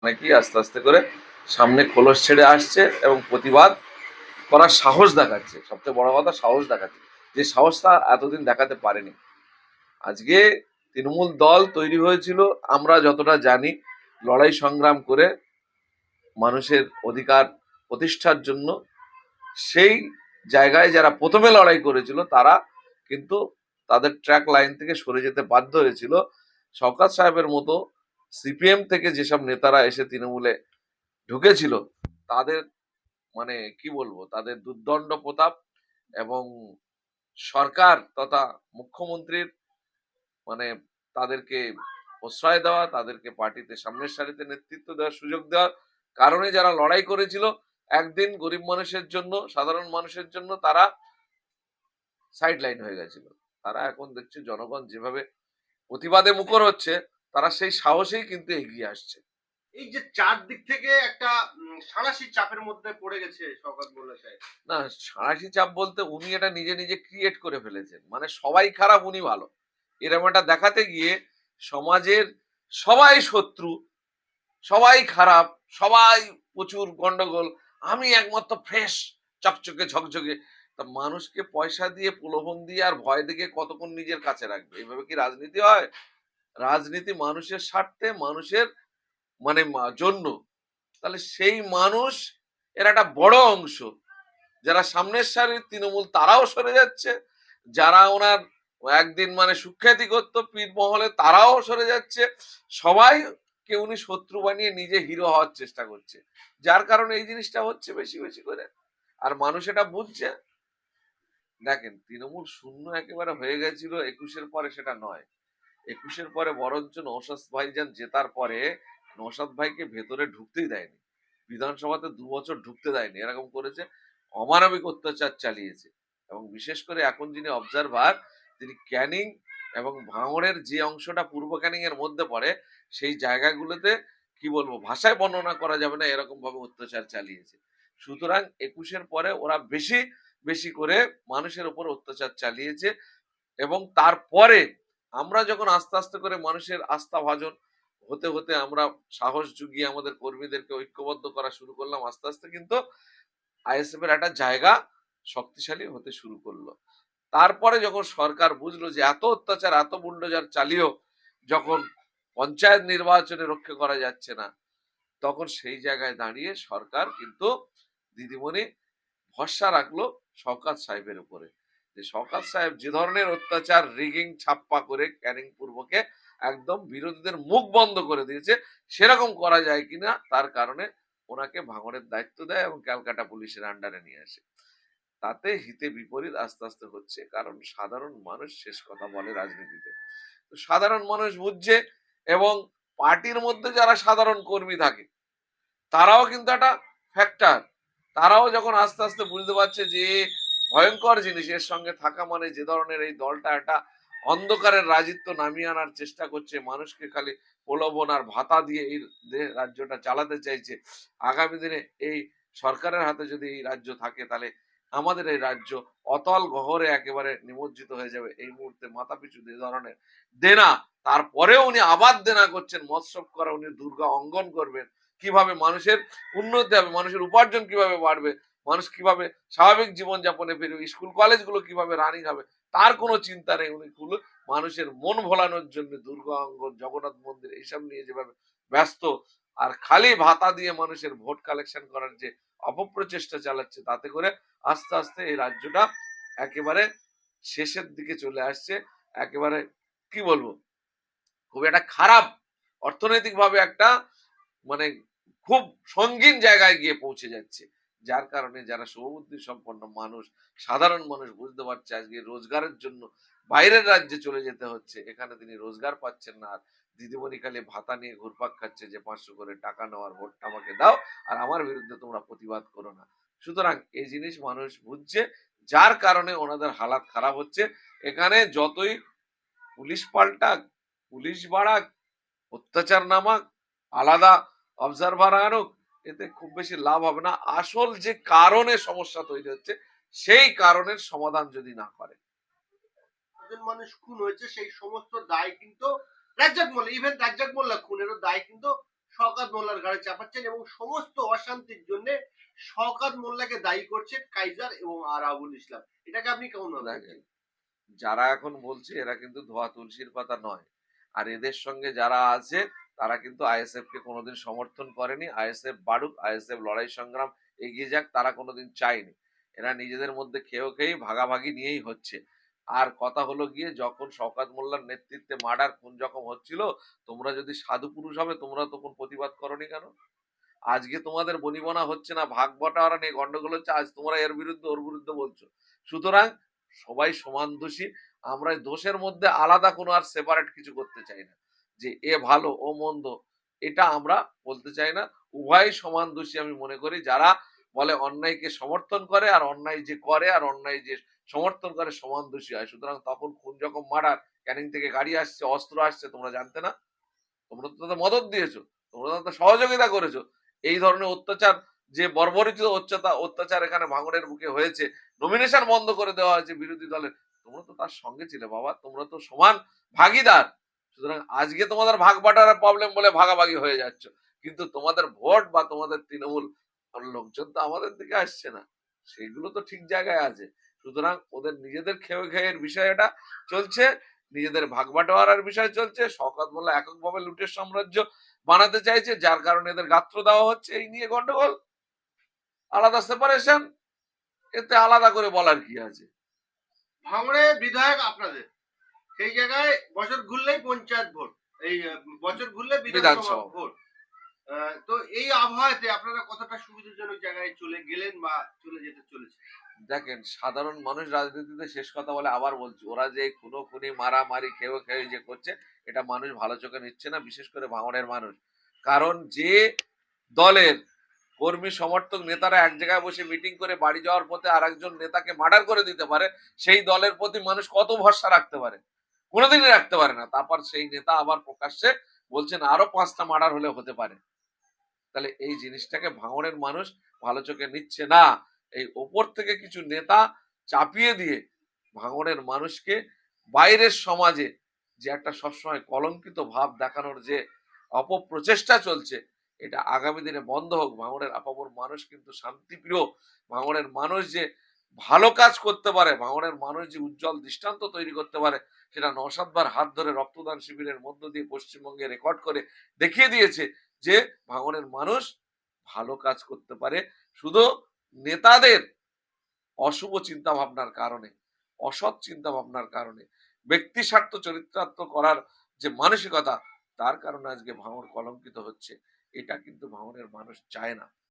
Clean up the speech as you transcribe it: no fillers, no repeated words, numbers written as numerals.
অনেকেই আস্তে আস্তে করে সামনে খোলস ছেড়ে আসছে এবং প্রতিবাদ করার সাহস দেখাচ্ছে। সবচেয়ে বড় কথা, সাহস দেখাচ্ছে, যে সাহসটা এতদিন দেখাতে পারেনি। আজকে তৃণমূল দল তৈরি হয়েছিল আমরা যতটা জানি লড়াই সংগ্রাম করে মানুষের অধিকার প্রতিষ্ঠার জন্য। সেই জায়গায় যারা প্রথমে লড়াই করেছিল তারা কিন্তু তাদের ট্র্যাক লাইন থেকে সরে যেতে বাধ্য হয়েছিল। শওকত সাহেবের মতো সিপিএম থেকে যেসব নেতারা এসে তৃণমূলে ঢুকেছিল তাদের মানে কি বলবো, তাদের দুর্দণ্ড প্রতাপ এবং সরকার তথা মুখ্যমন্ত্রীর মানে তাদেরকে প্রশ্রয় দেওয়া, তাদেরকে পার্টিতে সামনের সারিতে নেতৃত্ব দেওয়ার সুযোগ দেওয়ার কারণে যারা লড়াই করেছিল একদিন গরিব মানুষের জন্য, সাধারণ মানুষের জন্য, তারা সাইড লাইন হয়ে গেছিল। তারা এখন দেখছে জনগণ যেভাবে প্রতিবাদে মুখর হচ্ছে, তারা সেই সাহসেই কিন্তু এগিয়ে আসছে। এই যে চারদিক থেকে একটা সাঁড়াশি চাপের মধ্যে পড়ে গেছে শওকত মোল্লা সাহেব। না, সাঁড়াশি চাপ বলতে উনি এটা নিজে নিজে ক্রিয়েট করে ফেলেছেন। মানে সবাই খারাপ, উনি ভালো, এরকম একটা দেখাতে গিয়ে সমাজের সবাই শত্রু, সবাই খারাপ, সবাই প্রচুর গন্ডগোল, আমি একমাত্র ফ্রেশ, চকচকে ঝকঝকে। তা মানুষকে পয়সা দিয়ে, প্রলোভন দিয়ে আর ভয় দেখে কতক্ষণ নিজের কাছে রাখবে? এইভাবে কি রাজনীতি হয়? রাজনীতি মানুষের স্বার্থে, মানুষের জন্য। তাহলে সেই মানুষ এর একটা বড় অংশ যারা সামনের সারির তৃণমূল তারাও সরে যাচ্ছে, যারা ওনার একদিন সুখ্যাতি করতো পীর মহলে তারাও সরে যাচ্ছে। সবাই কে উনি শত্রু বানিয়ে নিজে হিরো হওয়ার চেষ্টা করছে, যার কারণে এই জিনিসটা হচ্ছে বেশি বেশি করে। আর মানুষ এটা বুঝছে। দেখেন, তৃণমূল শূন্য একেবারে হয়ে গেছিল 21-এর পরে, সেটা নয়। 21-এর পরে বরঞ্চ নওশাদ ভাইজান জেতার পরে নওশাদ ভাইকে ভেতরে ঢুকতেই দেয়নি, বিধানসভাতে 2 বছর ঢুকতে দেয়নি, এরকম করেছে, অমানবিক অত্যাচার চালিয়েছে। এবং বিশেষ করে এখন যিনি অবজারভার, তিনি ক্যানিং এবং ভাঙড়ের যে অংশটা পূর্ব ক্যানিং এর মধ্যে পড়ে, সেই জায়গাগুলোতে কি বলবো, ভাষায় বর্ণনা করা যাবে না এরকম ভাবে অত্যাচার চালিয়েছে। সুতরাং 21-এর পরে ওরা বেশি বেশি করে মানুষের উপর অত্যাচার চালিয়েছে। এবং তারপরে আমরা যখন আস্তে আস্তে করে মানুষের আস্থা ভাজন হতে হতে আমরা সাহস জুগিয়ে আমাদের কর্মীদেরকে ঐক্যবদ্ধ করা শুরু করলাম, আস্তে আস্তে কিন্তু আইএসএফ এর একটা জায়গা শক্তিশালী হতে শুরু করলো। তারপরে যখন সরকার বুঝলো যে এত অত্যাচার, এত বুল্ডোজার চালিয়েও যখন পঞ্চায়েত নির্বাচনে রক্ষা করা যাচ্ছে না, তখন সেই জায়গায় দাঁড়িয়ে সরকার কিন্তু দিদিমণি ভরসা রাখলো শওকত সাহেবের উপরে, যে শওকত সাহেব যে ধরনের অত্যাচার, রিগিং ছাপ্পা করে ক্যানিং পূর্বকে একদম বিরোধীদের মুখ বন্ধ করে দিয়েছে, সেরকম করা যায় কিনা তার কারণে ওনাকে ভাঙড়ের দায়িত্ব দেয় এবং ক্যালকাটা পুলিশের আন্ডারে নিয়ে আসে। তাতে হিতে বিপরীত আস্তে আস্তে হচ্ছে, কারণ সাধারণ মানুষ শেষ কথা বলে রাজনীতিতে। তো সাধারণ মানুষ বুঝছে, এবং পার্টির মধ্যে যারা সাধারণ কর্মী থাকে তারাও কিন্তু একটা ফ্যাক্টর। তারাও যখন আস্তে আস্তে বুঝতে পারছে যে ভয়ঙ্কর জিনিস, এর সঙ্গে থাকা মানে যে ধরনের এই দলটা একটা অন্ধকারের রাজত্ব নামিয়ে আনার চেষ্টা করছে, মানুষকে খালি প্রলোভন আর ভাতা দিয়ে এই রাজ্যটা চালাতে চাইছে। আগামী দিনে এই সরকারের হাতে যদি এই রাজ্য থাকে, তাহলে আমাদের এই রাজ্য অতল গহরে একেবারে নিমজ্জিত হয়ে যাবে। এই মুহূর্তে মাথা পিছু যে ধরনের দেনা, তারপরেও উনি আবার দেনা করছেন, মৎস্য করা, উনি দুর্গা অঙ্গন করবেন, কিভাবে মানুষের উন্নতি হবে, মানুষের উপার্জন কিভাবে বাড়বে, মানুষ কিভাবে স্বাভাবিক জীবন যাপনে ফিরবে, স্কুল কলেজগুলো কিভাবে রানিং হবে, তার কোনো চিন্তা নেই। উনি মানুষের মন ভোলানোর জন্য দুর্গা অঙ্গন, জগন্নাথ মন্দির এইসব নিয়ে যেভাবে ব্যস্ত, আর খালি ভাতা দিয়ে মানুষের ভোট কালেকশন করার যে অপপ্রচেষ্টা চালাচ্ছে, তাতে করে আস্তে আস্তে এই রাজ্যটা একেবারে শেষের দিকে চলে আসছে। একেবারে কি বলবো, খুব একটা খারাপ অর্থনৈতিক ভাবে একটা মানে খুব সঙ্গীন জায়গায় গিয়ে পৌঁছে যাচ্ছে। যার কারণে যারা শুভবুদ্ধি সম্পন্ন মানুষ, সাধারণ মানুষ বুঝতে পারছে আজকে রোজগারের জন্য বাইরের রাজ্যে চলে যেতে হচ্ছে, এখানে তিনি রোজগার পাচ্ছেন না। আর দিদিমণি খালি ভাতা নিয়ে ঘুরপাক খাচ্ছে যে 500 করে টাকা নেওয়ার, ভোটটা আমাকে দাও আর আমার বিরুদ্ধে তোমরা প্রতিবাদ করো না। সুতরাং এই জিনিস মানুষ বুঝছে, যার কারণে ওনাদের হালাত খারাপ হচ্ছে। এখানে যতই পুলিশ পাল্টাক, পুলিশ বাড়াক, অত্যাচার নামাক, আলাদা অবজারভার আনুক, এতে খুব বেশি লাভ হবে না। আসল যে কারণে সমস্যা তৈরি হচ্ছে, সেই কারণের সমাধান যদি না করে। একজন মানুষ খুন হয়েছে, সেই সমস্ত দায় কিন্তু রাজ্জাক মোল্লা, ইভেন রাজ্জাক মোল্লা খুনেরও দায় কিন্তু শওকত মোল্লার ঘাড়ে চাপাচ্ছেন এবং সমস্ত অশান্তির জন্য শওকত মোল্লাকে দায়ী করছেন কাইজার এবং আরাবুল ইসলাম। এটাকে আপনি কেমন ভাবে দেখেন, দেখছেন? যারা এখন বলছে এরা কিন্তু ধোয়া তুলসীর পাতা নয়। আর এদের সঙ্গে যারা আছে তারা কিন্তু আইএসএফ কে কোনোদিন সমর্থন করেনি। আইএসএফ বাড়ুক, আইএসএফ লড়াই সংগ্রাম এগিয়ে যাক, তারা কোনোদিন চায়নি। এরা নিজেদের মধ্যে খেয়েই ভাগাভাগি নিয়েই হচ্ছে। আর কথা হলো গিয়ে, যখন শওকত মোল্লার নেতৃত্বে মার্ডার খুন যখন হচ্ছিল, তোমরা যদি সাধু পুরুষ হবে তোমরা তখন প্রতিবাদ করনি কেন? আজকে তোমাদের বনিবনা হচ্ছে না, ভাগ বটাওয়ারা নিয়ে গন্ডগোল হচ্ছে, আজ তোমরা এর বিরুদ্ধে ওর বিরুদ্ধে বলছো। সুতরাং সবাই সমান দোষী। আমরা এই দোষের মধ্যে আলাদা কোনো আর সেপারেট কিছু করতে চাই না, যে এ ভালো ও মন্দ, এটা আমরা বলতে চাই না। উভয় সমান দোষী আমি মনে করি। যারা বলে অন্যায়কে সমর্থন করে, আর অন্যায় যে করে আর অন্যায় যে সমর্থন করে সমান দোষী হয়। সুতরাং তখন খুন যখন মার্ডার, ক্যানিং থেকে গাড়ি আসছে, অস্ত্র আসছে, তোমরা জানতে না? তোমরা তো তাদের মদত দিয়েছো, তোমরা তো সহযোগিতা করেছো। এই ধরনের অত্যাচার, যে বর্বরিত অত্যাচার এখানে ভাঙড়ের বুকে হয়েছে, নমিনেশন বন্ধ করে দেওয়া হয়েছে বিরোধী দলের, তোমরা তো তার সঙ্গে ছিলে বাবা, তোমরা তো সমান ভাগিদার। সুতরাং আজকে তোমাদের ভাগ বাটার প্রবলেম বলে ভাগাভাগি হয়ে যাচ্ছ, কিন্তু তোমাদের ভোট বা তোমাদের তৃণমূল লোকজন তো আমাদের দিকে আসছে না, সেগুলো তো ঠিক জায়গায় আছে। সুতরাং ওদের নিজেদের খেয়ের বিষয় এটা চলছে, নিজেদের ভাগ বাটোয়ারার বিষয় চলছে। শওকত মোল্লা এককভাবে লুটের সাম্রাজ্য বানাতে চাইছে, যার কারণে এদের গাত্র দেওয়া হচ্ছে, এই নিয়ে গন্ডগোল। আলাদা সেপারেশন, এতে আলাদা করে বলার কি আছে? ভাঙড়ে বিধায়ক আপনাদের, সেই জায়গায় বছর ঘুরলেই পঞ্চায়েত ভোট, এই বছর ঘুরলে বিধানসভা বিধানসভা। ভোট। তো এই আবহাওয়াতে আপনারা কতটা সুবিধাজনক জায়গায় চলে গেলেন বা চলে যেতে চলেছে? দেখেন, সাধারণ মানুষ রাজনীতিতে শেষ কথা বলে, আবার বলছি, ওরা যে খুনো খুনি মারামারি খেয়ে যে করছে, এটা মানুষ ভালো চোখে নিচ্ছে না, বিশেষ করে ভাঙড়ের মানুষ। কারণ যে দলের কর্মী সমর্থক নেতারা এক জায়গায় বসে মিটিং করে বাড়ি যাওয়ার পথে আর একজন নেতাকে মার্ডার করে দিতে পারে, সেই দলের প্রতি মানুষ কত ভরসা রাখতে পারে? কোনোদিনই রাখতে পারে না। তারপর সেই নেতা আবার প্রকাশ্যে বলছেন আরো 5টা মার্ডার হলে হতে পারে। তাহলে এই জিনিসটাকে ভাঙড়ের মানুষ ভালো চোখে নিচ্ছে না। এই ওপর থেকে কিছু নেতা চাপিয়ে দিয়ে ভাঙড়ের মানুষকে বাইরের সমাজে যে একটা সবসময় কলঙ্কিত ভাব দেখানোর যে অপপ্রচেষ্টা চলছে, এটা আগামী দিনে বন্ধ হোক। ভাঙড়ের আপামর মানুষ কিন্তু শান্তিপ্রিয়। ভাঙড়ের মানুষ যে ভালো কাজ করতে পারে, ভাঙড়ের মানুষ যে উজ্জ্বল দৃষ্টান্ত তৈরি করতে পারে, সেটা নওশাদ হাত ধরে রক্তদান শিবিরের মধ্য দিয়ে পশ্চিমবঙ্গে রেকর্ড করে দেখিয়ে দিয়েছে যে ভাঙড়ের মানুষ ভালো কাজ করতে পারে। শুধু নেতাদের অশুভ চিন্তা ভাবনার কারণে, অসৎ চিন্তা ভাবনার কারণে, ব্যক্তি স্বার্থ চরিতার্থ করার যে মানসিকতা, তার কারণে আজকে ভাঙড় কলঙ্কিত হচ্ছে। এটা কিন্তু ভাঙড়ের মানুষ চায় না।